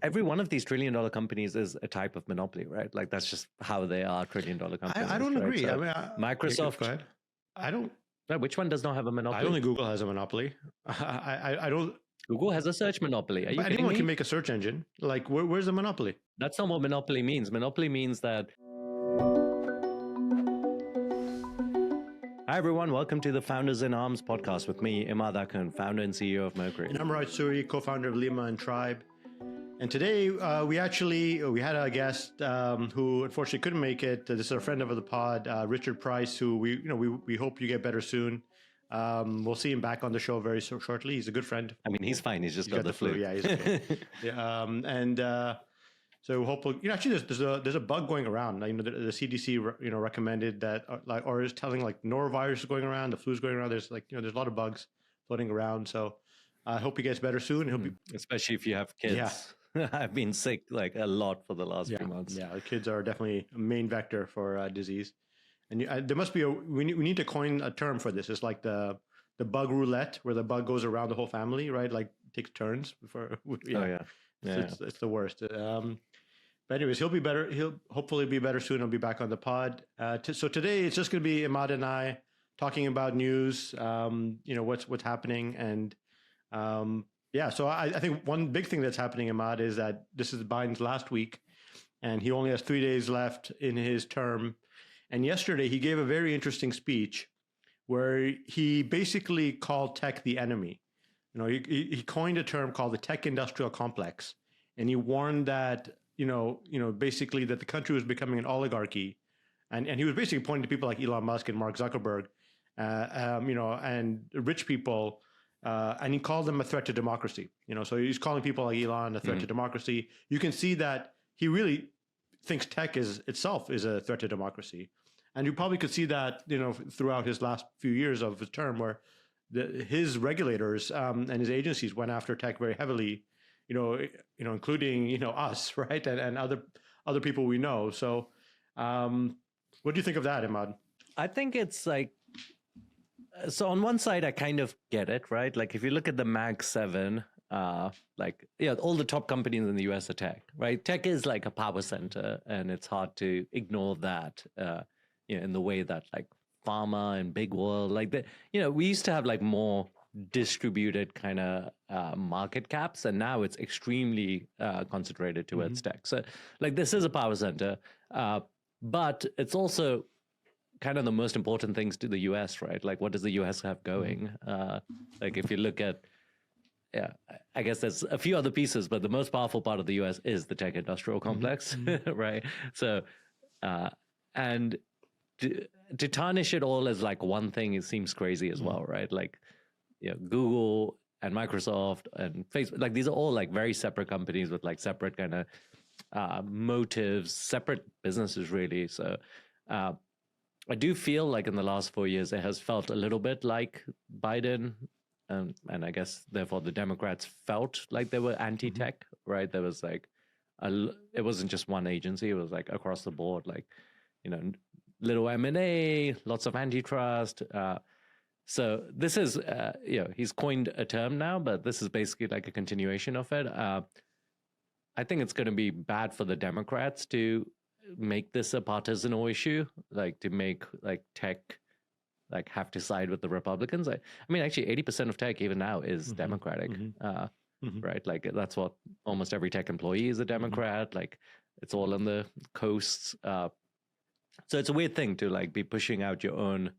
every one of these trillion-dollar companies is a type of monopoly, right? Like that's just how they are trillion-dollar companies. I don't right? agree. So I mean, Microsoft. Go ahead. I don't. No, which one does not have a monopoly? I don't think Google has a monopoly. I don't. Google has a search monopoly. Are you kidding anyone me? can make a search engine. Like, where's the monopoly? That's not what monopoly means. Monopoly means that. Hi, everyone. Welcome to the Founders in Arms podcast with me, Immad, Akhund, founder and CEO of Mercury. And I'm Raj Suri, co-founder of Lima and Tribe. And today we had a guest who unfortunately couldn't make it. This is a friend of the pod, Richard Price, who we hope you get better soon. We'll see him back on the show very shortly. He's a good friend. I mean, he's fine. He's just got the flu. Yeah, he's okay. Yeah, so hopefully, actually, there's a bug going around. The CDC, recommended that, or is telling norovirus is going around, the flu's going around. There's there's a lot of bugs floating around. So I hope he gets better soon. Especially if you have kids. Yeah. I've been sick a lot for the last few months. Yeah, the kids are definitely a main vector for disease. And there must be we need to coin a term for this. It's like the bug roulette, where the bug goes around the whole family, right? Like takes turns before. Yeah. Oh yeah. It's the worst. But anyways, he'll be better. He'll hopefully be better soon. He'll be back on the pod. So today it's just going to be Immad and I talking about news. What's happening, and so I think one big thing that's happening, Immad, is that this is Biden's last week, and he only has 3 days left in his term. And yesterday he gave a very interesting speech where he basically called tech the enemy. He coined a term called the tech industrial complex, and he warned that basically that the country was becoming an oligarchy, and he was basically pointing to people like Elon Musk and Mark Zuckerberg, and rich people. And he called them a threat to democracy. So he's calling people like Elon a threat to democracy. You can see that he really thinks tech itself is a threat to democracy. And you probably could see that, throughout his last few years of his term, where his regulators and his agencies went after tech very heavily, including, us, right? And other people we know. So what do you think of that, Immad? I think it's so on one side, I kind of get it, right? Like if you look at the Mag 7, all the top companies in the US are tech, right? Tech is like a power center, and it's hard to ignore that, in the way that pharma and big world, we used to have more distributed kind of market caps, and now it's extremely concentrated towards tech. So this is a power center, but it's also kind of the most important things to the US, right? What does the US have going? If you look at, I guess there's a few other pieces, but the most powerful part of the US is the tech industrial complex, right? So, and to tarnish it all as one thing, it seems crazy as well, right? Google and Microsoft and Facebook, these are all very separate companies with separate kind of motives, separate businesses, really. So, I do feel in the last 4 years, it has felt a little bit like Biden, and I guess therefore the Democrats felt like they were anti-tech, right? There was it wasn't just one agency; it was across the board, little M&A, lots of antitrust. So this is, he's coined a term now, but this is basically a continuation of it. I think it's going to be bad for the Democrats to make this a partisan issue, to make tech have to side with the Republicans. I mean, actually 80% of tech even now is Democratic, right? That's what almost every tech employee is a Democrat. It's all on the coasts. So it's a weird thing to be pushing out your own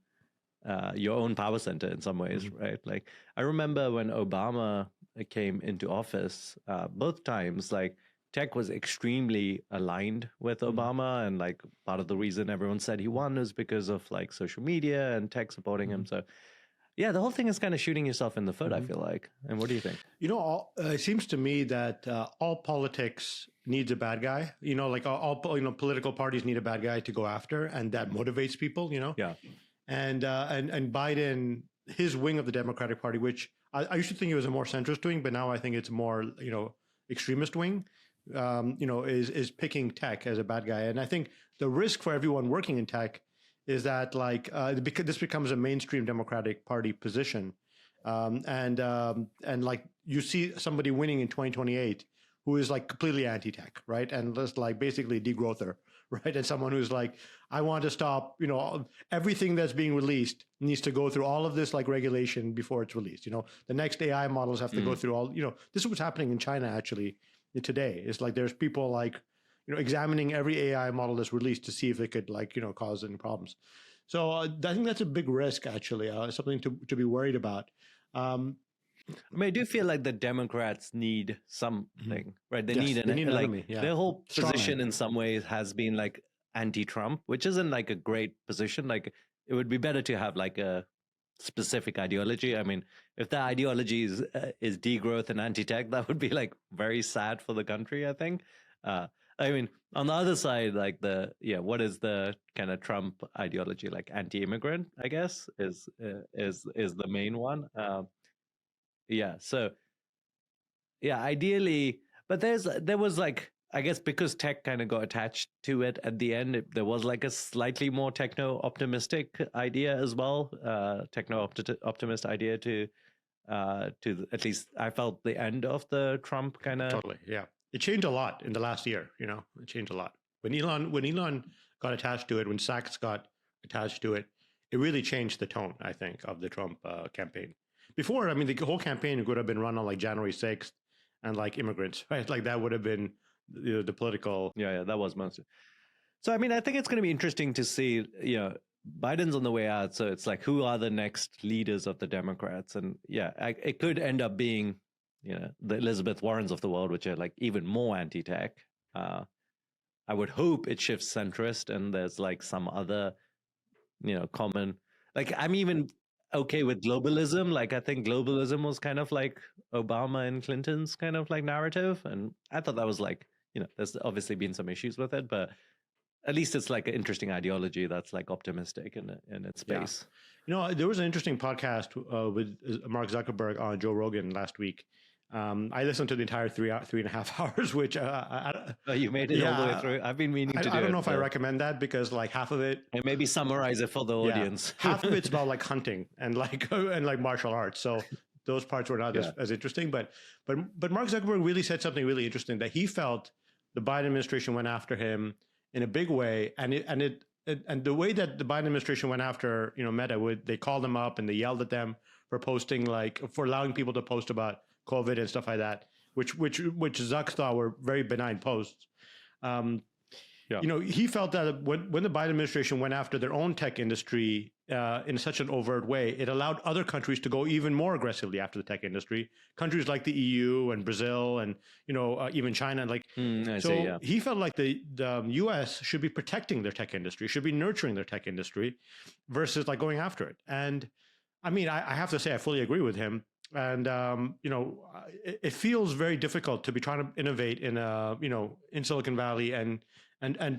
power center in some ways, right? I remember when Obama came into office, both times, tech was extremely aligned with Obama, and part of the reason everyone said he won is because of social media and tech supporting him. So yeah, the whole thing is kind of shooting yourself in the foot, I feel like. And what do you think? It seems to me that all politics needs a bad guy. All political parties need a bad guy to go after, and that motivates people. Yeah. And Biden, his wing of the Democratic Party, which I used to think it was a more centrist wing, but now I think it's more extremist wing. Is picking tech as a bad guy. And I think the risk for everyone working in tech is that because this becomes a mainstream Democratic Party position. And you see somebody winning in 2028 who is like completely anti-tech, right? And just like basically degrowther, right? And someone who's like, I want to stop, everything that's being released needs to go through all of this like regulation before it's released. The next AI models have to go through all, this is what's happening in China actually today. It's like there's people like, examining every AI model that's released to see if it could like, cause any problems. So I think that's a big risk actually, something to be worried about. I mean, I do feel like the Democrats need something, right? They Yes, need they need an like enemy, yeah. their whole Strong position enemy. in some ways has been like anti-Trump, which isn't like a great position. Like it would be better to have like a specific ideology. I mean, if the ideology is degrowth and anti-tech, that would be like very sad for the country, I think. I mean, on the other side, like what is the kind of Trump ideology? Like anti-immigrant, I guess, is the main one. Yeah, so yeah, ideally, but there was like, I guess because tech kind of got attached to it at the end, there was like a slightly more techno optimistic idea as well, optimist idea to at least I felt the end of the Trump kind of. Totally, yeah. It changed a lot in the last year. It changed a lot when Elon got attached to it, when Sachs got attached to it. It really changed the tone, I think, of the Trump campaign. Before, I mean, the whole campaign would have been run on like January 6th and like immigrants, right? Like that would have been the political. Yeah, that was most. So I mean, I think it's going to be interesting to see. Biden's on the way out, so it's like, who are the next leaders of the Democrats? And yeah, it could end up being, the Elizabeth Warrens of the world, which are like even more anti-tech. I would hope it shifts centrist, and there's like some other, common. Like I'm even okay with globalism. Like I think globalism was kind of like Obama and Clinton's kind of like narrative, and I thought that was like, there's obviously been some issues with it, but at least it's like an interesting ideology that's like optimistic in its space. Yeah. There was an interesting podcast with Mark Zuckerberg on Joe Rogan last week. I listened to the entire 3.5 hours, which you made it all the way through. I've been meaning to do it. I don't know if I recommend that because like half of it, and maybe summarize it for the audience. Half of it's about like hunting and like martial arts. So those parts were not as interesting. But Mark Zuckerberg really said something really interesting, that he felt the Biden administration went after him in a big way, and the way that the Biden administration went after Meta, they called them up and they yelled at them for posting, like for allowing people to post about COVID and stuff like that, which Zuck thought were very benign posts. He felt that when the Biden administration went after their own tech industry in such an overt way, it allowed other countries to go even more aggressively after the tech industry. Countries like the EU and Brazil and even China. He felt like the U.S. should be protecting their tech industry, should be nurturing their tech industry, versus like going after it. And I mean, I have to say I fully agree with him. And it feels very difficult to be trying to innovate in Silicon Valley and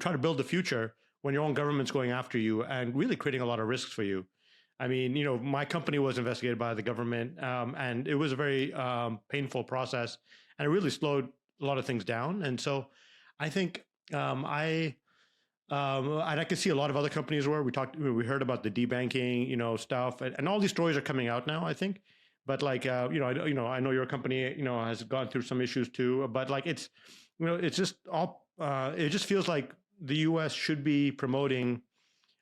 try to build the future when your own government's going after you and really creating a lot of risks for you. I mean, my company was investigated by the government, and it was a very painful process, and it really slowed a lot of things down. And so I think and I can see a lot of other companies where we heard about the debanking, stuff, and all these stories are coming out now, I think. But like, I know your company, has gone through some issues too, but like, it's just all, it just feels like the U.S. should be promoting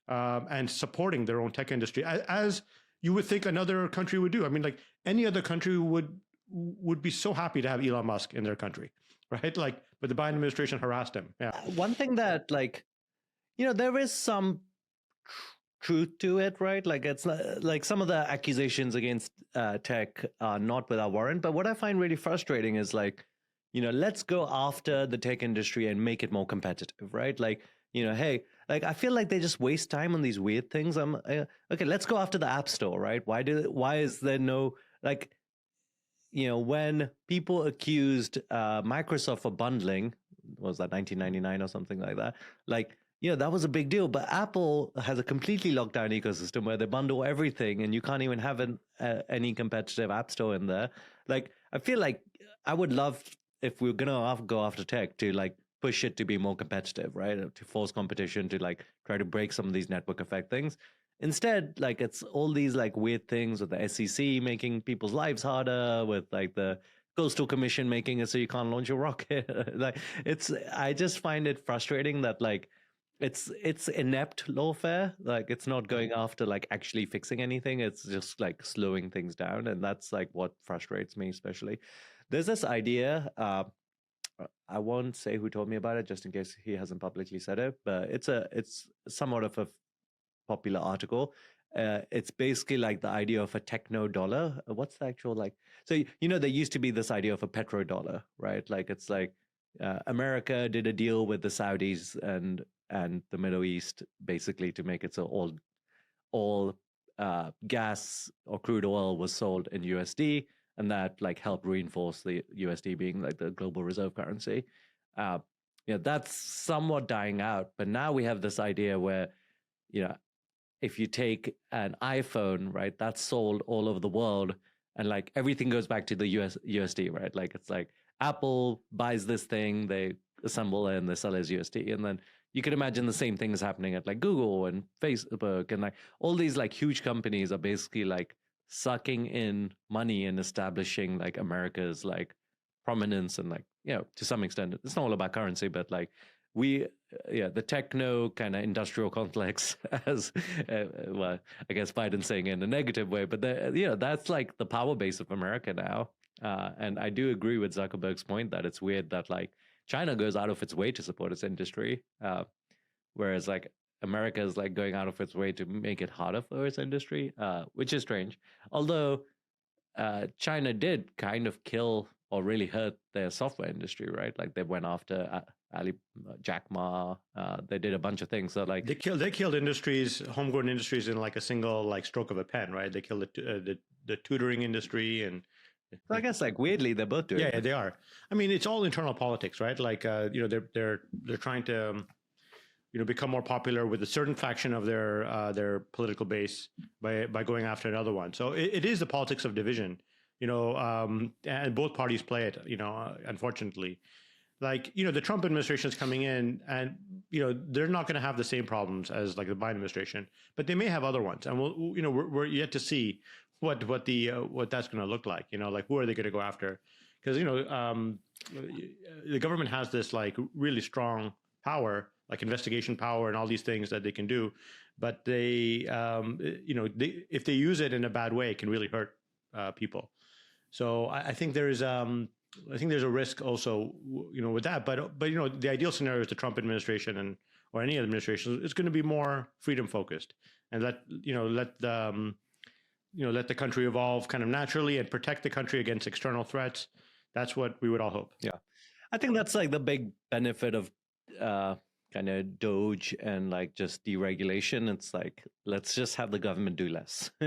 and supporting their own tech industry, as you would think another country would do. I mean, like any other country would be so happy to have Elon Musk in their country, right? Like, but the Biden administration harassed him. Yeah. One thing that like, there is some truth to it, right? Like it's like some of the accusations against tech are not without warrant. But what I find really frustrating is like, let's go after the tech industry and make it more competitive, right? Like, hey, like I feel like they just waste time on these weird things. Okay, let's go after the App Store, right? Why is there no like, when people accused Microsoft for bundling, was that 1999 or something like that? Like, that was a big deal. But Apple has a completely locked down ecosystem where they bundle everything, and you can't even have any competitive app store in there. Like, I feel like I would love, if we're gonna go after tech, to like push it to be more competitive, right? To force competition, to like try to break some of these network effect things. Instead, like it's all these like weird things with the SEC making people's lives harder, with like the coastal commission making it so you can't launch a rocket. Like I just find it frustrating that like it's inept lawfare. Like it's not going after like actually fixing anything. It's just like slowing things down, and that's like what frustrates me especially. There's this idea. I won't say who told me about it, just in case he hasn't publicly said it. But it's somewhat of a popular article. It's basically like the idea of a techno dollar. What's the actual like? So there used to be this idea of a petrodollar, right? Like it's like America did a deal with the Saudis and the Middle East basically to make it so all gas or crude oil was sold in USD, and that like helped reinforce the USD being like the global reserve currency. That's somewhat dying out, but now we have this idea where if you take an iPhone, right, that's sold all over the world, and like everything goes back to the USD, right? Like it's like Apple buys this thing, they assemble it, and they sell it as USD, and then you can imagine the same thing is happening at like Google and Facebook, and like all these like huge companies are basically like sucking in money and establishing like America's like prominence, and like to some extent it's not all about currency, but like the techno kind of industrial complex, as well, I guess Biden's saying it in a negative way, but that's like the power base of America now. And I do agree with Zuckerberg's point that it's weird that like China goes out of its way to support its industry, whereas like America is like going out of its way to make it harder for its industry, which is strange. Although China did kind of kill or really hurt their software industry, right? Like they went after Jack Ma. They did a bunch of things. So like they killed industries, homegrown industries, in like a single like stroke of a pen, right? They killed the tutoring industry, and so I guess like weirdly they're both doing. Yeah, they are. I mean, it's all internal politics, right? Like they're trying to become more popular with a certain faction of their political base by going after another one. So it is the politics of division, and both parties play it, unfortunately. Like, the Trump administration is coming in, and, they're not going to have the same problems as like the Biden administration, but they may have other ones. And we're yet to see what that's going to look like, like who are they going to go after? Because, the government has this like really strong power, like investigation power and all these things that they can do. But they, if they use it in a bad way, it can really hurt people. So I think there's a risk also, with that. But the ideal scenario is the Trump administration or any administration is going to be more freedom focused, and let the country evolve kind of naturally and protect the country against external threats. That's what we would all hope. Yeah, I think that's like the big benefit of kind of Doge and like just deregulation. It's like, let's just have the government do less. I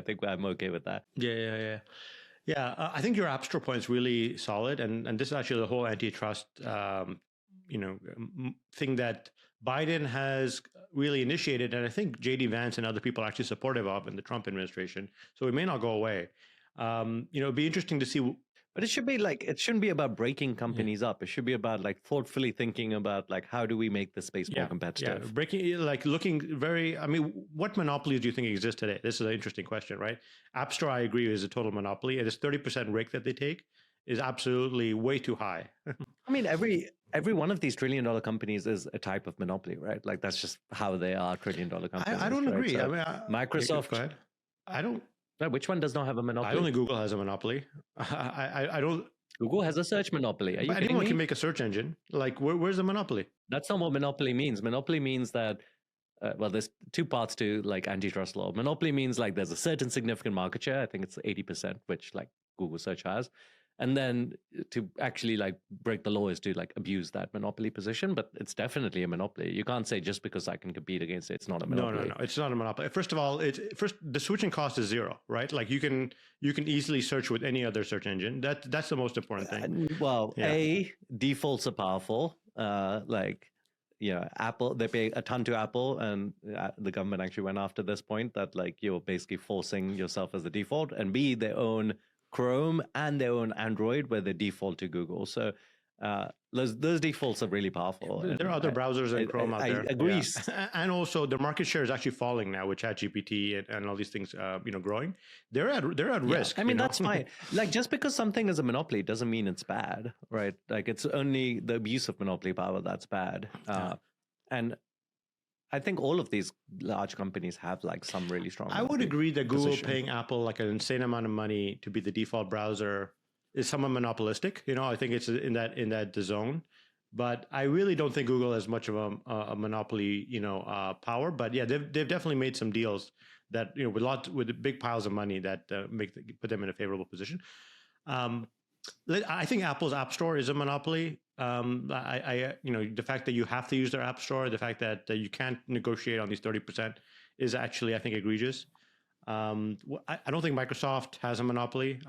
think I'm okay with that. Yeah. I think your App Store point is really solid, and this is actually the whole antitrust, thing that Biden has really initiated, and I think J.D. Vance and other people are actually supportive of in the Trump administration. So it may not go away. It'd be interesting to see. But it shouldn't be about breaking companies up. It should be about like thoughtfully thinking about like, how do we make the space more competitive? Yeah, breaking, like looking what monopolies do you think exist today? This is an interesting question, right? App Store, I agree, is a total monopoly. It is 30% rake that they take is absolutely way too high. I mean, every one of these $1 trillion companies is a type of monopoly, right? Like that's just how they are $1 trillion companies. I don't agree. So Microsoft. Go ahead. I don't. No, which one does not have a monopoly? I don't think Google has a monopoly. I don't. Google has a search monopoly. Are you kidding me? Anyone can make a search engine. Like, where's the monopoly? That's not what monopoly means. Monopoly means that, there's two parts to like antitrust law. Monopoly means like there's a certain significant market share. I think it's 80%, which like Google search has. And then to actually like break the law is to like abuse that monopoly position, but it's definitely a monopoly. You can't say just because I can compete against it, it's not a monopoly. No, it's not a monopoly. First of all, the switching cost is zero, right? Like you can easily search with any other search engine. That's the most important thing. Defaults are powerful. Apple, they pay a ton to Apple, and the government actually went after this point that like you're basically forcing yourself as the default, and B, their own Chrome and their own Android where they default to Google. So Those defaults are really powerful. There are other browsers than Chrome out there. I agree. Yeah. And also the market share is actually falling now with ChatGPT and all these things, growing. They're at risk. I mean, that's fine. Like, just because something is a monopoly doesn't mean it's bad, right? Like, it's only the abuse of monopoly power that's bad. And I think all of these large companies have like some really strong. I would agree that Google paying Apple like an insane amount of money to be the default browser is somewhat monopolistic. I think it's in that zone. But I really don't think Google has much of a monopoly, power. But yeah, they've definitely made some deals that with big piles of money that put them in a favorable position. I think Apple's App Store is a monopoly. The fact that you have to use their App Store, the fact that you can't negotiate on these 30% is actually, I think, egregious. I don't think Microsoft has a monopoly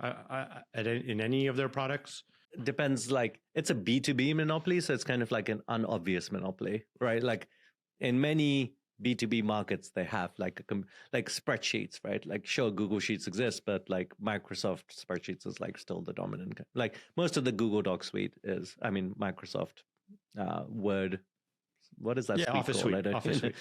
in any of their products. Depends. Like, it's a B2B monopoly, so it's kind of like an unobvious monopoly, right? Like, in many B2B markets, they have like spreadsheets, right? Like, sure, Google Sheets exists, but like Microsoft spreadsheets is like still the dominant. Like, most of the Google Doc suite is, I mean, Microsoft Word. What is that? Yeah, Office Suite. Office Suite.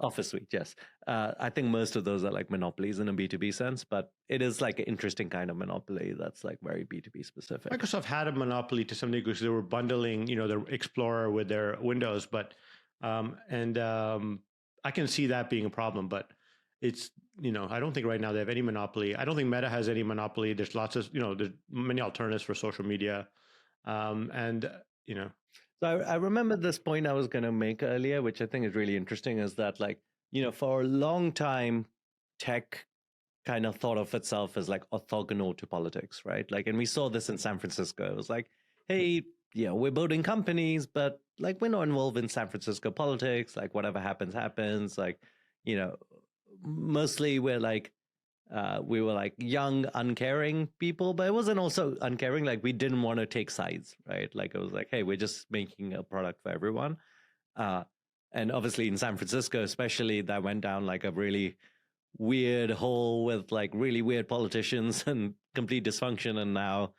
Office Suite, yes. I think most of those are like monopolies in a B2B sense, but it is like an interesting kind of monopoly that's like very B2B specific. Microsoft had a monopoly to some degree because they were bundling, their Explorer with their Windows, but I can see that being a problem, but it's, I don't think right now they have any monopoly. I don't think Meta has any monopoly. There's lots of, there's many alternatives for social media. So I remember this point I was going to make earlier, which I think is really interesting, is that like, for a long time, tech kind of thought of itself as like orthogonal to politics, right? Like, and we saw this in San Francisco. It was like, hey, we're building companies, but like, we're not involved in San Francisco politics. Like, whatever happens, happens. Like, mostly we're like, we were like young, uncaring people, but it wasn't also uncaring. Like, we didn't want to take sides, right? Like, it was like, hey, we're just making a product for everyone. And obviously in San Francisco, especially, that went down like a really weird hole with like really weird politicians and complete dysfunction. And now,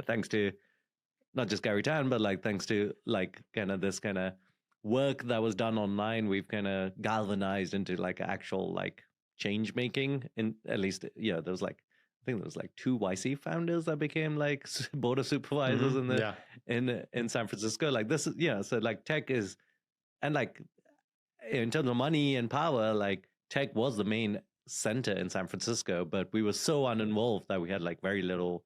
thanks to not just Gary Tan, but like thanks to like kind of this kind of work that was done online, we've kind of galvanized into like actual like change making. In at least, there was like, I think there was like 2 YC founders that became like board of supervisors in San Francisco. Like, this is so like tech is, and like in terms of money and power, like tech was the main center in San Francisco, but we were so uninvolved that we had like very little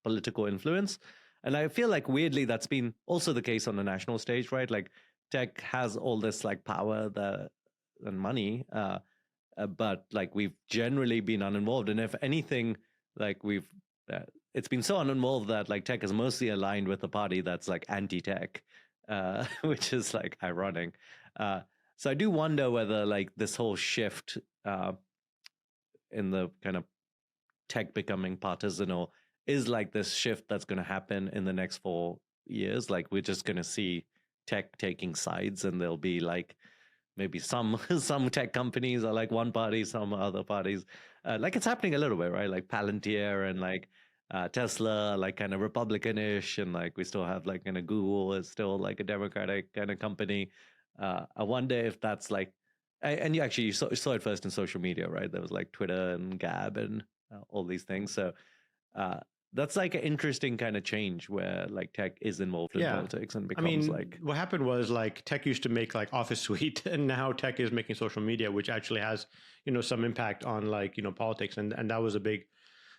political influence. And I feel like weirdly that's been also the case on the national stage, right? Like, tech has all this like power and money, but like we've generally been uninvolved. And if anything, like it's been so uninvolved that like tech is mostly aligned with a party that's like anti-tech, which is like ironic. So I do wonder whether like this whole shift in the kind of tech becoming partisanal is like this shift that's going to happen in the next 4 years. Like, we're just going to see tech taking sides, and there'll be like maybe some tech companies are like one party, some other parties. Like, it's happening a little bit, right? Like Palantir and like Tesla, like kind of Republican-ish, and like we still have like kind of Google is still like a Democratic kind of company. I wonder if that's like, and you saw it first in social media, right? There was like Twitter and Gab and all these things. So that's like an interesting kind of change where like tech is involved in politics and becomes like. What happened was like tech used to make like Office Suite, and now tech is making social media, which actually has some impact on like politics, and that was a big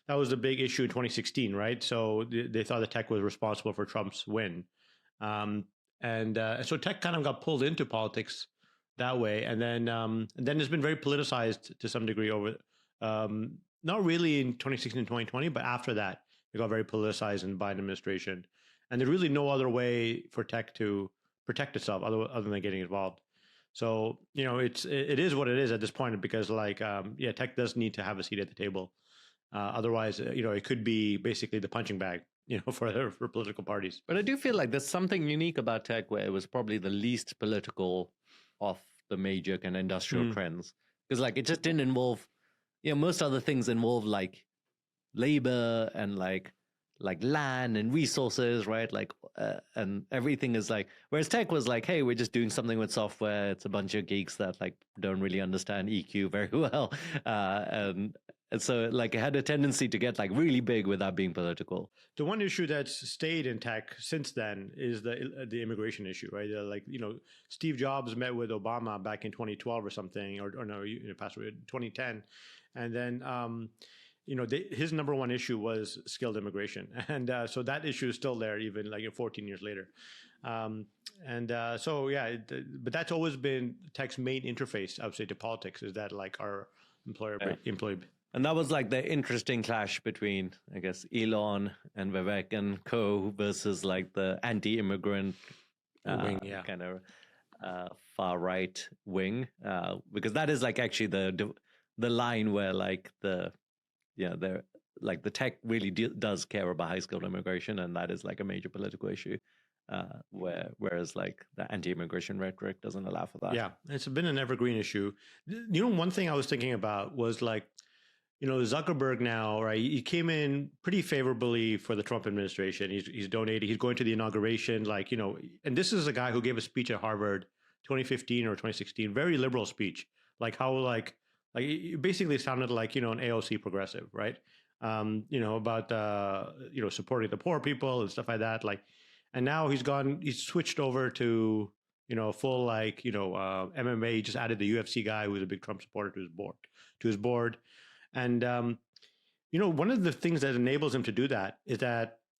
issue in 2016, right? So they thought that tech was responsible for Trump's win, and so tech kind of got pulled into politics that way, and then it's been very politicized to some degree over. Not really in 2016 and 2020, but after that, it got very politicized in the Biden administration. And there's really no other way for tech to protect itself other than getting involved. So, it is what it is at this point, because like, tech does need to have a seat at the table. Otherwise, it could be basically the punching bag, for political parties. But I do feel like there's something unique about tech where it was probably the least political of the major kind of industrial trends. Because like, it just didn't involve, most other things involve like labor and like like land and resources, right? Like, and everything is like, whereas tech was like, hey, we're just doing something with software. It's a bunch of geeks that like don't really understand EQ very well. And so like it had a tendency to get like really big without being political. The one issue that's stayed in tech since then is the immigration issue, right? Like, Steve Jobs met with Obama back in 2012 or something, or no, past 2010, and then his number one issue was skilled immigration, and so that issue is still there even like 14 years later. So yeah, but that's always been tech's main interface, I would say, to politics, is that like our employee. And that was like the interesting clash between, I guess, Elon and Vivek and co versus like the anti-immigrant kind of far right wing, because that is like actually the line where like the tech really does care about high skilled immigration, and that is like a major political issue. Whereas like the anti-immigration rhetoric doesn't allow for that. Yeah, it's been an evergreen issue. One thing I was thinking about was like, Zuckerberg now, right? He came in pretty favorably for the Trump administration. He's donating. He's going to the inauguration, like, and this is a guy who gave a speech at Harvard 2015 or 2016, very liberal speech, like how like it basically sounded like, an AOC progressive, right? About supporting the poor people and stuff like that. Like, and now he's switched over to, full like, MMA. He just added the UFC guy who was a big Trump supporter to his board. And, one of the things that enables him to do that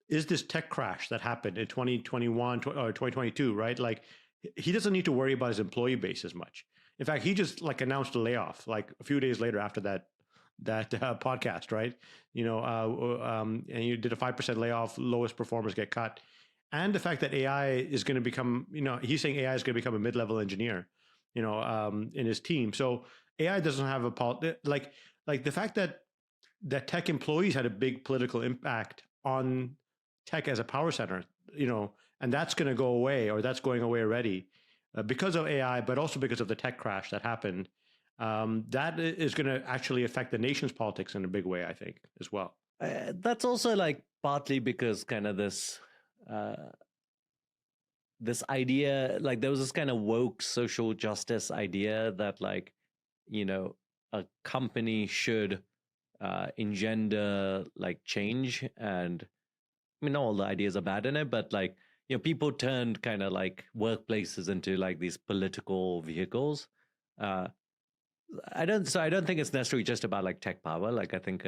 is this tech crash that happened in 2021 or 2022, right? Like, he doesn't need to worry about his employee base as much. In fact, he just like announced a layoff like a few days later after that podcast, right? And you did a 5% layoff, lowest performers get cut. And the fact that AI is going to become, he's saying AI is going to become a mid-level engineer, in his team. So AI doesn't have like the fact that tech employees had a big political impact on tech as a power center, and that's going to go away, or that's going away already because of AI, but also because of the tech crash that happened. That is going to actually affect the nation's politics in a big way, I think, as well. That's also like partly because kind of this idea, like there was this kind of woke social justice idea that like, a company should engender like change. And I mean, not all the ideas are bad in it, but like, people turned kind of like workplaces into like these political vehicles. I don't think it's necessarily just about like tech power. Like I think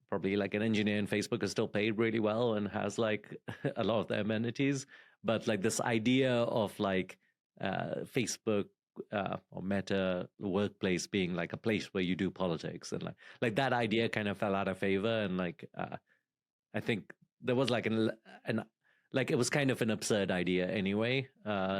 probably like an engineer in Facebook is still paid really well and has like a lot of the amenities, but like this idea of like Facebook or Meta workplace being like a place where you do politics, and like that idea kind of fell out of favor. And like I think there was like an like it was kind of an absurd idea anyway.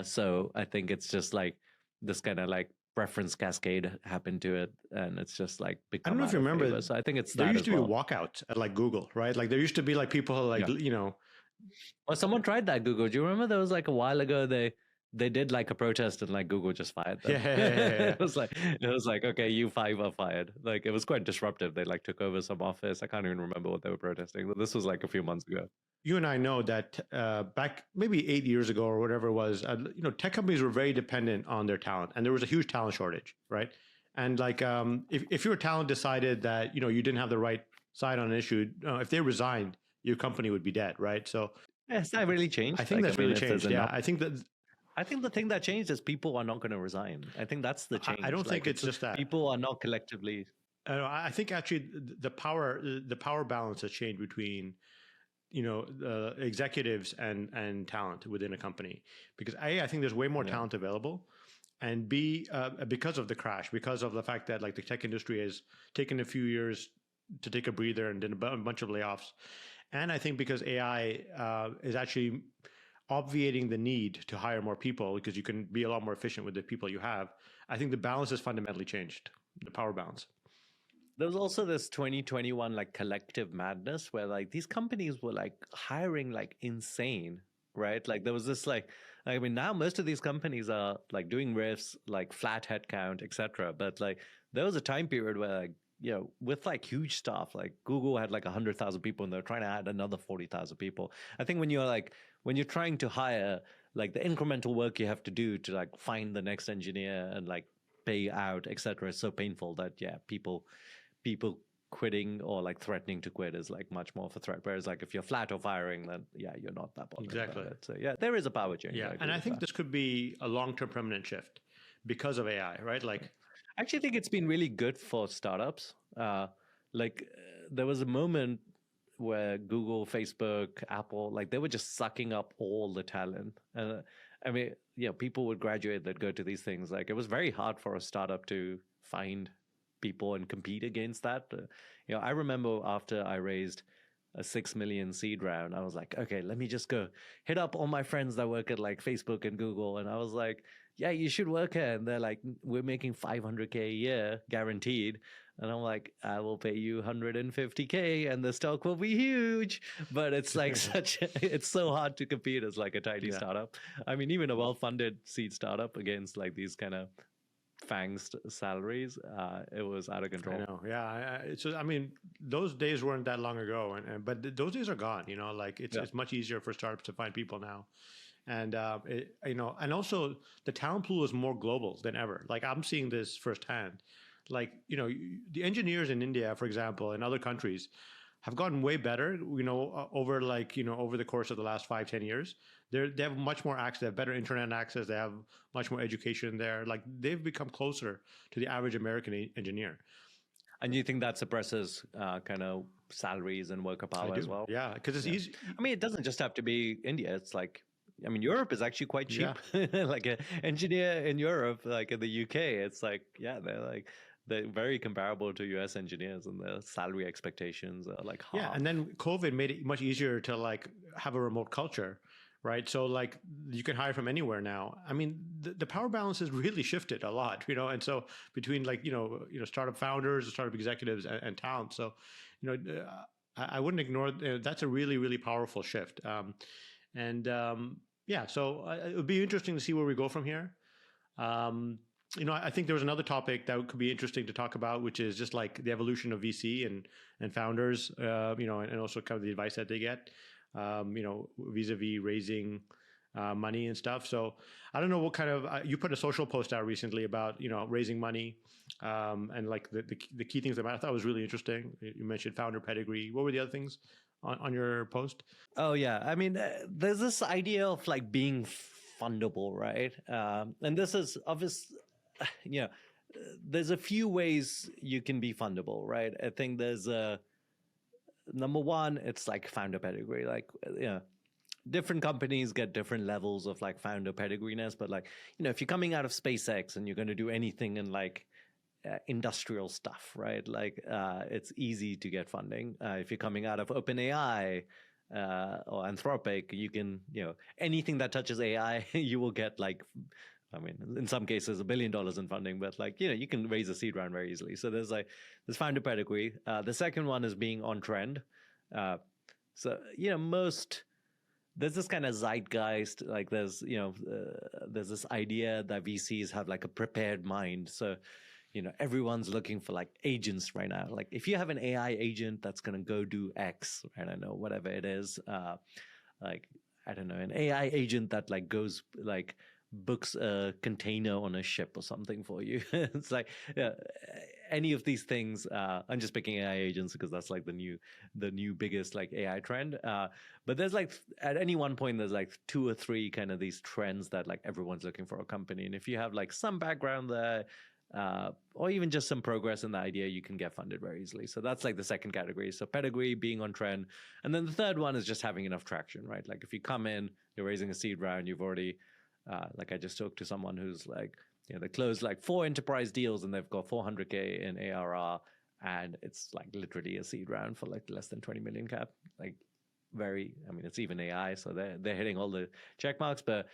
So I think it's just like this kind of like preference cascade happened to it, and it's just like I don't know if you remember favor. So I think it's there used to be walkouts at like Google, right? Like there used to be like people like well, someone tried that Google. Do you remember there was like a while ago they did like a protest and like Google just fired them. Yeah. It was like okay, you five are fired. Like it was quite disruptive. They like took over some office. I can't even remember what they were protesting, but this was like a few months ago. You and I know that back maybe 8 years ago or whatever it was, tech companies were very dependent on their talent, and there was a huge talent shortage, right? And like if your talent decided that you didn't have the right side on an issue, if they resigned, your company would be dead, right? So has that really changed? I think that's really changed. Yeah, I think the thing that changed is people are not going to resign. I think that's the change. I don't think it's just that people are not collectively. I think actually the power balance has changed between executives and talent within a company, because I think there's way more talent available, and B, because of the crash, because of the fact that like the tech industry has taken a few years to take a breather and did a bunch of layoffs, and I think because AI is actually obviating the need to hire more people because you can be a lot more efficient with the people you have. I think the balance has fundamentally changed, the power balance. There was also this 2021 like collective madness where like these companies were like hiring like insane, right? Like there was this like I mean now most of these companies are like doing riffs, like flat headcount, etc. But like there was a time period where like with like huge stuff, like Google had like 100,000 people and they're trying to add another 40,000 people. I think when you're trying to hire, like the incremental work you have to do to like find the next engineer and like pay out, etc., is so painful that people quitting or like threatening to quit is like much more of a threat. Whereas like if you're flat or firing, then you're not that bothered Exactly. about it. So there is a power change. Yeah, and I think this could be a long-term permanent shift because of AI, right? Like, I actually think it's been really good for startups. There was a moment where Google, Facebook, Apple, like they were just sucking up all the talent. And I mean, people would graduate that go to these things. Like it was very hard for a startup to find people and compete against that. I remember after I raised a 6 million seed round, I was like, okay, let me just go hit up all my friends that work at like Facebook and Google. And I was like, yeah, you should work here. And they're like, we're making 500K a year guaranteed. And I'm like, I will pay you 150K and the stock will be huge. But it's like it's so hard to compete as like a tiny startup. I mean, even a well-funded seed startup against like these kind of fanged salaries, it was out of control. I know. Yeah. I mean, those days weren't that long ago, but those days are gone. Like it's much easier for startups to find people now. And, and also the talent pool is more global than ever. Like I'm seeing this firsthand. Like, the engineers in India, for example, and other countries have gotten way better, over over the course of the last 5-10 years. They have much more access, they have better internet access, they have much more education there. Like they've become closer to the average American engineer. And you think that suppresses kind of salaries and worker power as well? Yeah, because it's easy. I mean, it doesn't just have to be India. It's like, I mean, Europe is actually quite cheap. Like an engineer in Europe, like in the UK, it's like, they're very comparable to US engineers, and their salary expectations are like half. Yeah, and then COVID made it much easier to like have a remote culture, right? So like you can hire from anywhere now. I mean, the power balance has really shifted a lot, and so between like startup founders, startup executives, and talent. So I wouldn't ignore that's a really, really powerful shift. So it would be interesting to see where we go from here. I think there was another topic that could be interesting to talk about, which is just like the evolution of VC and founders, and also kind of the advice that they get, vis-a-vis raising money and stuff. So I don't know what kind of, you put a social post out recently about, raising money and like the key things that I thought was really interesting. You mentioned founder pedigree. What were the other things on your post? Oh, yeah. I mean, there's this idea of like being fundable, right? And this is obvious. There's a few ways you can be fundable, right? I think there's number one, it's like founder pedigree. Like, different companies get different levels of like founder pedigreeiness, but like, if you're coming out of SpaceX and you're going to do anything in like industrial stuff, right? Like, it's easy to get funding. If you're coming out of OpenAI or Anthropic, you can, anything that touches AI, you will get like, I mean, in some cases, $1 billion in funding, but like, you can raise a seed round very easily. So there's like this founder pedigree. The second one is being on trend. There's this kind of zeitgeist, like there's this idea that VCs have like a prepared mind. So, everyone's looking for like agents right now. Like if you have an AI agent that's going to go do X, I don't know, whatever it is, like, I don't know, an AI agent that like goes like, books a container on a ship or something for you. It's like any of these things. I'm just picking AI agents because that's like the new biggest like AI trend. But there's like at any one point there's like 2 or 3 kind of these trends that like everyone's looking for a company, and if you have like some background there, or even just some progress in the idea, you can get funded very easily. So that's like the second category. So pedigree, being on trend, and then the third one is just having enough traction, right? Like if you come in, you're raising a seed round, you've already like I just talked to someone who's like, they closed like 4 enterprise deals and they've got 400K in ARR, and it's like literally a seed round for like less than 20 million cap. Like it's even AI, so they're hitting all the check marks, but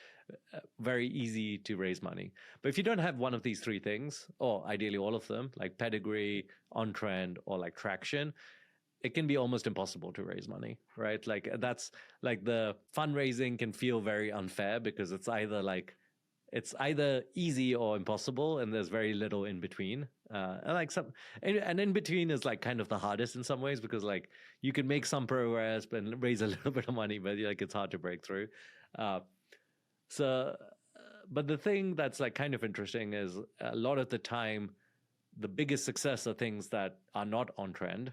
very easy to raise money. But if you don't have one of these 3 things, or ideally all of them, like pedigree, on trend, or like traction, it can be almost impossible to raise money, right? Like that's like the fundraising can feel very unfair because it's either easy or impossible, and there's very little in between. And like and in between is like kind of the hardest in some ways, because like you can make some progress and raise a little bit of money, but like it's hard to break through. So, but the thing that's like kind of interesting is a lot of the time, the biggest success are things that are not on trend,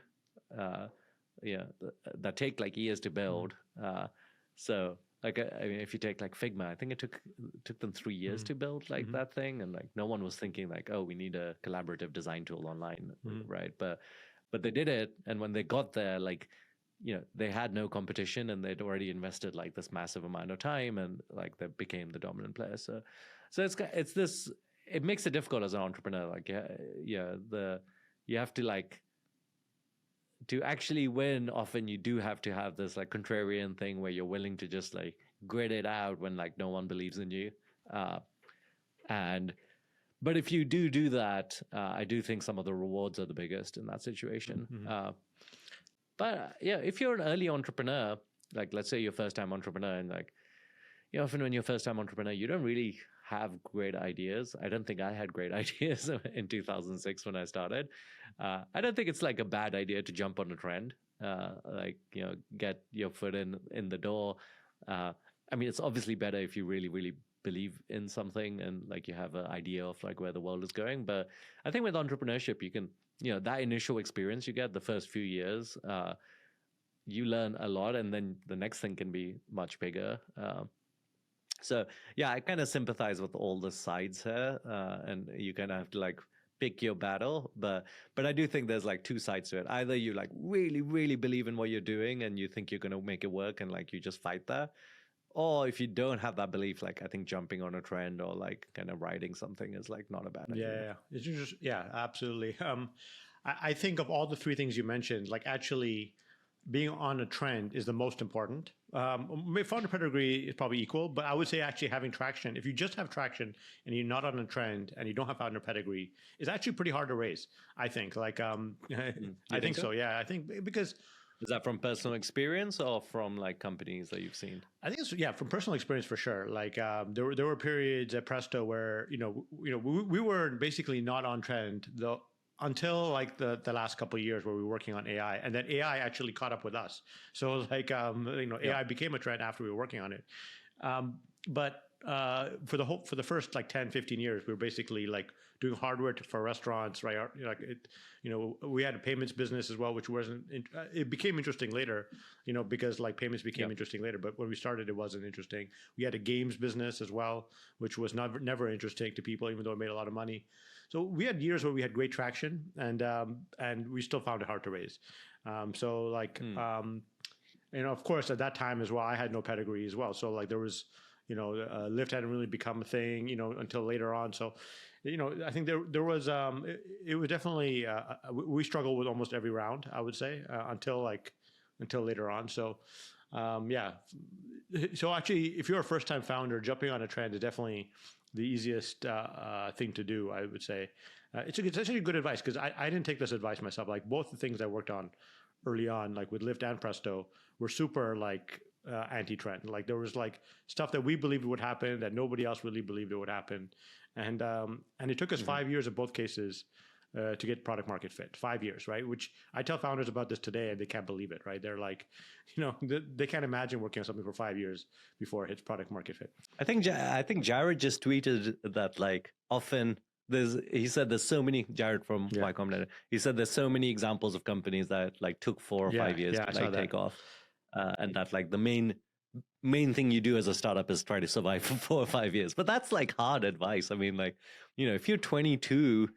that take like years to build. So like, I mean, if you take like Figma, I think it took them 3 years to build like that thing, and like no one was thinking like, oh, we need a collaborative design tool online, right? But they did it, and when they got there, like, they had no competition, and they'd already invested like this massive amount of time, and like they became the dominant player. So it's this. It makes it difficult as an entrepreneur. Like, you have to like, to actually win, often you do have to have this like contrarian thing where you're willing to just like grit it out when like no one believes in you. But if you do that, I do think some of the rewards are the biggest in that situation. But if you're an early entrepreneur, like let's say you're first time entrepreneur, and like, often when you're first time entrepreneur, you don't really have great ideas. I don't think I had great ideas in 2006 when I started. I don't think it's like a bad idea to jump on a trend, get your foot in the door. I mean, it's obviously better if you really, really believe in something and like you have an idea of like where the world is going. But I think with entrepreneurship, you can, that initial experience you get the first few years, you learn a lot, and then the next thing can be much bigger. So yeah, I kind of sympathize with all the sides here, and you kind of have to like pick your battle. But I do think there's like two sides to it. Either you like really, really believe in what you're doing and you think you're going to make it work, and like you just fight that. Or if you don't have that belief, like I think jumping on a trend or like kind of riding something is like not a bad idea. It's just, absolutely. I think of all the three things you mentioned, like actually being on a trend is the most important. Founder pedigree is probably equal, but I would say actually having traction. If you just have traction and you're not on a trend and you don't have founder pedigree, it's actually pretty hard to raise. I think. Like, I think so. Yeah, I think because. Is that from personal experience or from like companies that you've seen? I think it's from personal experience for sure. Like there were periods at Presto where we were basically not on trend though until like the last couple of years where we were working on AI, and then AI actually caught up with us. So like AI became a trend after we were working on it. But for the first like 10, 15 years, we were basically like doing hardware for restaurants, right? We had a payments business as well, which wasn't, it became interesting later, because like payments became interesting later. But when we started, it wasn't interesting. We had a games business as well, which was never interesting to people, even though it made a lot of money. So we had years where we had great traction, and we still found it hard to raise. Of course, at that time as well, I had no pedigree as well. So like there was, Lyft hadn't really become a thing, until later on. So, I think there was, it was definitely, we struggled with almost every round, I would say, until later on. So, So actually, if you're a first-time founder, jumping on a trend is definitely the easiest thing to do, I would say. It's actually good advice, because I didn't take this advice myself. Like both the things I worked on early on, like with Lyft and Presto, were super like anti-trend. Like there was like stuff that we believed would happen that nobody else really believed it would happen, and it took us 5 years in both cases to get product market fit. 5 years, right? Which I tell founders about this today, and they can't believe it, right? They're like, they can't imagine working on something for 5 years before it hits product market fit. I think Jared just tweeted that like often. He said there's so many, Jared from Y Combinator, he said there's so many examples of companies that like took 4 or 5 years to like take off. And that like the main thing you do as a startup is try to survive for 4 or 5 years. But that's like hard advice. I mean, like, if you're 22,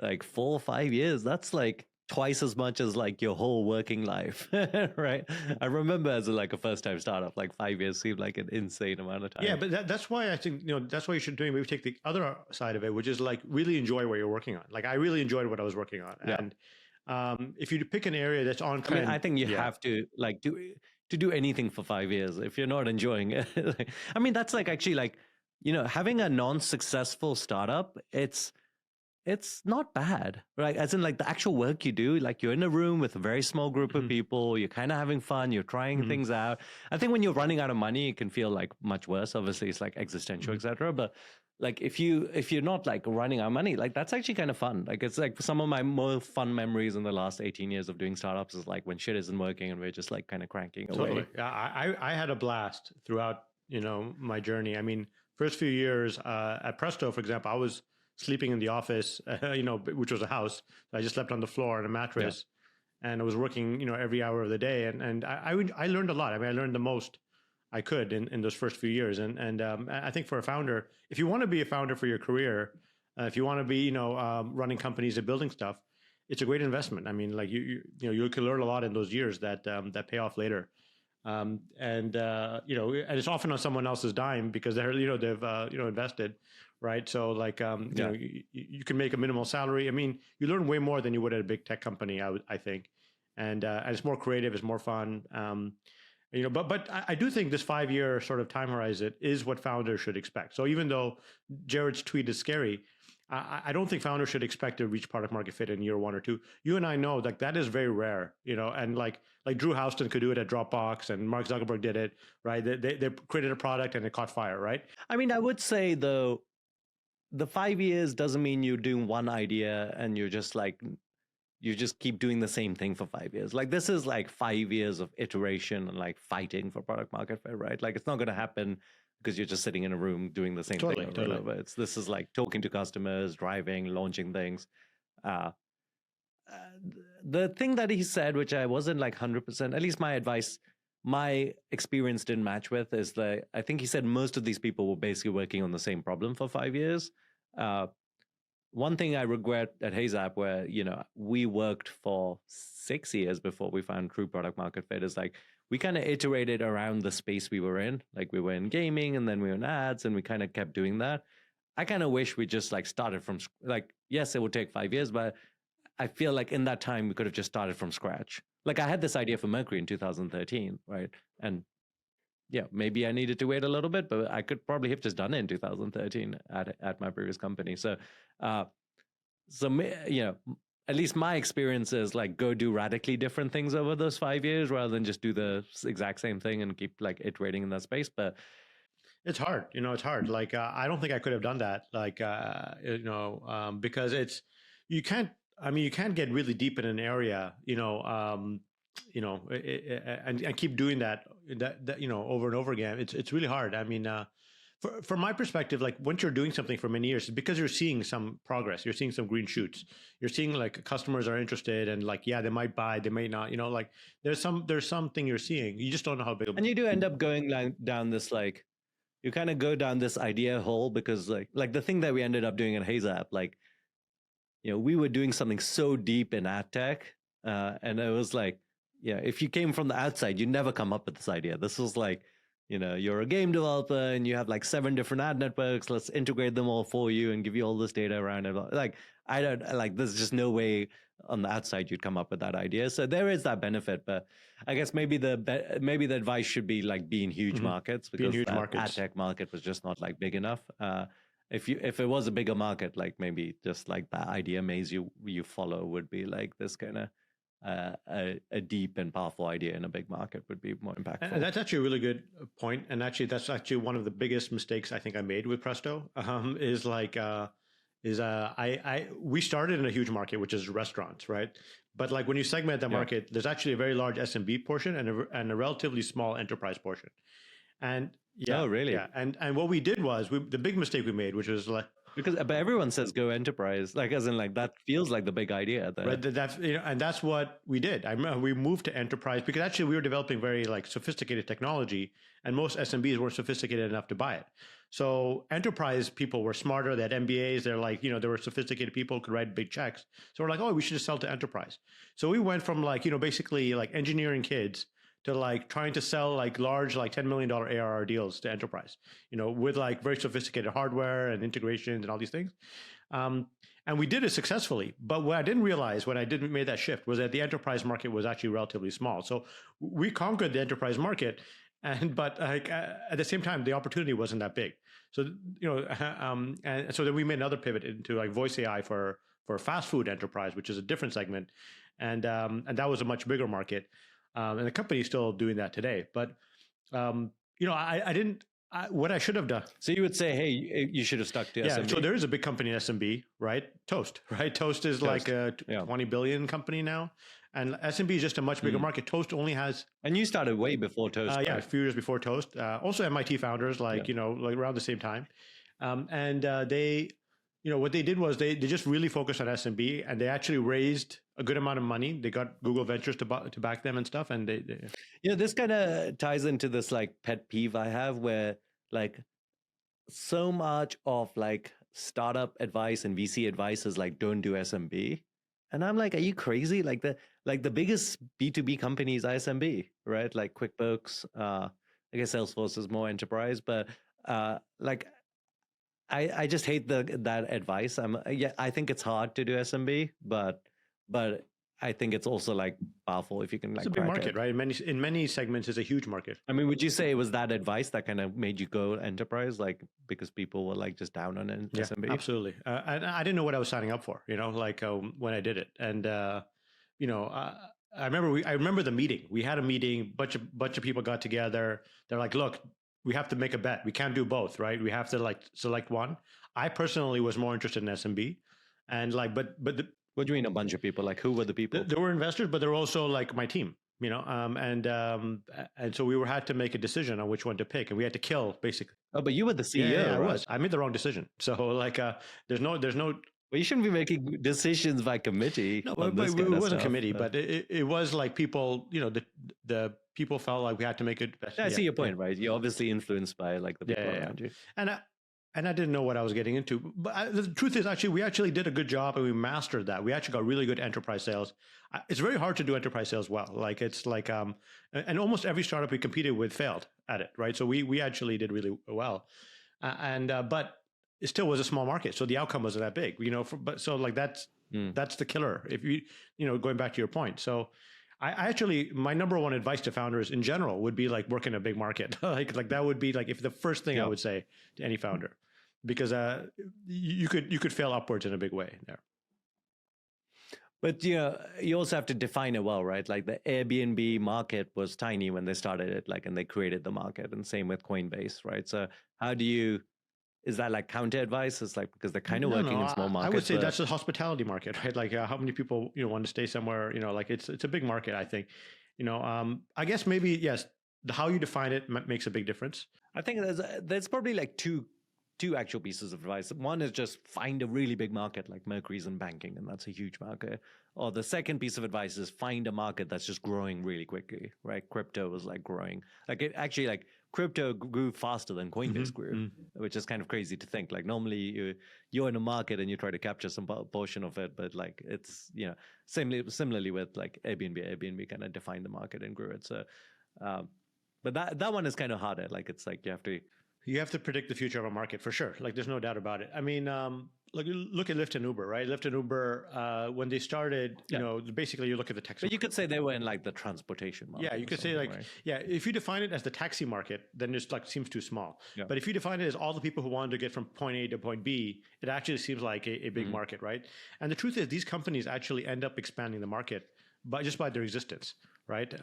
like 4 or 5 years, that's like twice as much as like your whole working life, right? I remember as a first time startup, like 5 years seemed like an insane amount of time. Yeah, but that's why I think, that's why you should maybe take the other side of it, which is like really enjoy what you're working on. Like I really enjoyed what I was working on. Yeah. And if you pick an area that's on trend, I think you have to like do anything for 5 years if you're not enjoying it. That's like actually like, having a non-successful startup, it's it's not bad, right? As in like the actual work you do, like you're in a room with a very small group of people, you're kind of having fun, you're trying things out. I think when you're running out of money, it can feel like much worse. Obviously, it's like existential, etc. But like if you're not like running out of money, like that's actually kind of fun. Like it's like some of my more fun memories in the last 18 years of doing startups is like when shit isn't working and we're just like kind of cranking Totally. away. Yeah, I had a blast throughout, my journey. I mean, first few years at Presto, for example, I was sleeping in the office, which was a house. I just slept on the floor on a mattress, and I was working, every hour of the day. And I learned a lot. I mean, I learned the most I could in those first few years. And I think for a founder, if you want to be a founder for your career, if you want to be, running companies and building stuff, it's a great investment. I mean, like you can learn a lot in those years that pay off later. And it's often on someone else's dime because they've invested, right? So like, you can make a minimal salary. I mean, you learn way more than you would at a big tech company, I think. And it's more creative, it's more fun. But I do think this 5-year sort of time horizon is what founders should expect. So even though Jared's tweet is scary, I don't think founders should expect to reach product market fit in year 1 or 2. You and I know like that is very rare, and like Drew Houston could do it at Dropbox and Mark Zuckerberg did it, right? They created a product and it caught fire, right? I mean, I would say though, the 5 years doesn't mean you're doing one idea and you're just like, you just keep doing the same thing for 5 years. Like this is like 5 years of iteration and like fighting for product market fit, right? Like it's not going to happen because you're just sitting in a room doing the same thing over and over. This is like talking to customers, driving, launching things. The thing that he said, which I wasn't like 100%, at least my experience didn't match with, is that I think he said most of these people were basically working on the same problem for 5 years. One thing I regret at HeyZap, where we worked for 6 years before we found true product market fit, is like we kind of iterated around the space we were in. Like we were in gaming and then we were in ads and we kind of kept doing that. I kind of wish we just like started from like, yes, it would take 5 years, but I feel like in that time we could have just started from scratch. Like I had this idea for Mercury in 2013, right? And yeah, maybe I needed to wait a little bit, but I could probably have just done it in 2013 at my previous company. So, at least my experience is like go do radically different things over those 5 years rather than just do the exact same thing and keep like iterating in that space. But it's hard, it's hard. Like, I don't think I could have done that. Like, because you can't get really deep in an area, and keep doing that, over and over again. It's really hard. I mean, from my perspective, like once you're doing something for many years, it's because you're seeing some progress, you're seeing some green shoots, you're seeing like customers are interested and like, yeah, they might buy, they may not, like there's something you're seeing. You just don't know how big. And you do end up going down this, like, you kind of go down this idea hole because like the thing that we ended up doing at HeyZap, like, we were doing something so deep in ad tech, and it was like, if you came from the outside, you'd never come up with this idea. This was like, you're a game developer and you have like 7 different ad networks. Let's integrate them all for you and give you all this data around it. Like, I don't like, there's just no way on the outside you'd come up with that idea. So there is that benefit, but I guess maybe the advice should be like be in huge markets, because that ad tech market was just not like big enough. If it was a bigger market, like maybe just like that idea maze you follow would be like this kind of a deep and powerful idea in a big market would be more impactful. And that's actually a really good point. And actually, that's actually one of the biggest mistakes I think I made with Presto. We started in a huge market, which is restaurants, right? But like when you segment that market, there's actually a very large SMB portion and a relatively small enterprise portion. And oh, really? Yeah. And what we did was the big mistake we made, which was like, but everyone says go enterprise, like as in like that feels like the big idea there. Right, and that's what we did. I remember we moved to enterprise because actually we were developing very like sophisticated technology, and most SMBs weren't sophisticated enough to buy it. So enterprise people were smarter. They had MBAs. They're like, they were sophisticated people who could write big checks. So we're like, oh, we should just sell to enterprise. So we went from like, basically like engineering kids to like trying to sell like large, like $10 million ARR deals to enterprise, with like very sophisticated hardware and integrations and all these things. And we did it successfully. But what I didn't realize when I didn't make that shift was that the enterprise market was actually relatively small. So we conquered the enterprise market. And but like at the same time, the opportunity wasn't that big. So and so then we made another pivot into like voice AI for fast food enterprise, which is a different segment, and that was a much bigger market, and the company is still doing that today. But I didn't. What I should have done. So you would say, hey, you should have stuck to SMB. So there is a big company in SMB, right? Toast, right? Toast is like a 20 billion company now. And SMB is just a much bigger market. Toast only has... And you started way before Toast. Yeah, a few years before Toast. Also MIT founders, like around the same time. They, what they did was they just really focused on SMB, and they actually raised a good amount of money. They got Google Ventures to back them and stuff. And they this kind of ties into this like pet peeve I have, where like so much of like startup advice and VC advice is like, don't do SMB. And I'm like, are you crazy? Like the biggest B2B companies are SMB, right? Like QuickBooks, I guess Salesforce is more enterprise, but like I just hate that advice. I think it's hard to do SMB, but I think it's also like powerful if you can like. It's a big market, right? In many segments, it's a huge market. I mean, would you say it was that advice that kind of made you go enterprise, like because people were like just down on SMB? Absolutely. I didn't know what I was signing up for, when I did it, and I remember the meeting. We had a meeting. Bunch of people got together. They're like, look, we have to make a bet. We can't do both, right? We have to like select one. I personally was more interested in SMB, and like, but what do you mean a bunch of people? Like, who were the people? There were investors, but there were also like my team, and so we had to make a decision on which one to pick, and we had to kill basically. Oh, but you were the CEO. Yeah, right? I was. I made the wrong decision. So like, there's no. Well, you shouldn't be making decisions by committee. No, but it wasn't committee, but it was like people. The people felt like we had to make it. I see your point, right? You're obviously influenced by like the people around you. And I didn't know what I was getting into. But the truth is, we actually did a good job, and we mastered that. We actually got really good enterprise sales. It's very hard to do enterprise sales well. Like it's like, and almost every startup we competed with failed at it, right? So we actually did really well, but it still was a small market, so the outcome wasn't that big, that's the killer. If going back to your point, so. I actually, my number one advice to founders in general would be like work in a big market. like that would be like if the first thing I would say to any founder, because you could fail upwards in a big way there. But you also have to define it well, right? Like the Airbnb market was tiny when they started it, like, and they created the market, and same with Coinbase, right? So how do you? Is that like counter advice? It's like because they're kind of working in small markets. I would say that's the hospitality market, right? Like how many people want to stay somewhere? Like it's a big market. I think, I guess maybe yes, how you define it makes a big difference. I think there's probably like two actual pieces of advice. One is just find a really big market like Mercury's in banking, and that's a huge market. Or the second piece of advice is find a market that's just growing really quickly, right? Crypto was like growing, like it actually like. Crypto grew faster than Coinbase grew, which is kind of crazy to think. Like normally you're in a market and you try to capture some portion of it, but like it's similarly with like Airbnb kind of defined the market and grew it. So, but that one is kind of harder. Like it's like you have to predict the future of a market for sure. Like there's no doubt about it. I mean, look at Lyft and Uber, right? Lyft and Uber, when they started, basically you look at the taxi. But you could say they were in like the transportation market. Yeah, you could say like, right? If you define it as the taxi market, then it's like seems too small. Yeah. But if you define it as all the people who wanted to get from point A to point B, it actually seems like a big market, right? And the truth is these companies actually end up expanding the market just by their existence, right?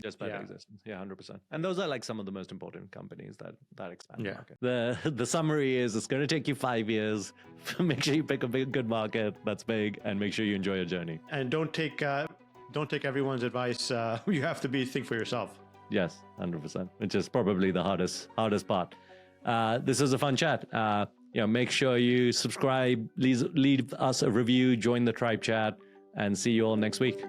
Just by their existence. Yeah, 100%. And those are like some of the most important companies that expand the market. The summary is it's going to take you 5 years. Make sure you pick a good market that's big, and make sure you enjoy your journey. And don't take everyone's advice. You have to think for yourself. Yes, 100%, which is probably the hardest part. This is a fun chat. Make sure you subscribe, leave us a review, join the Tribe chat, and see you all next week.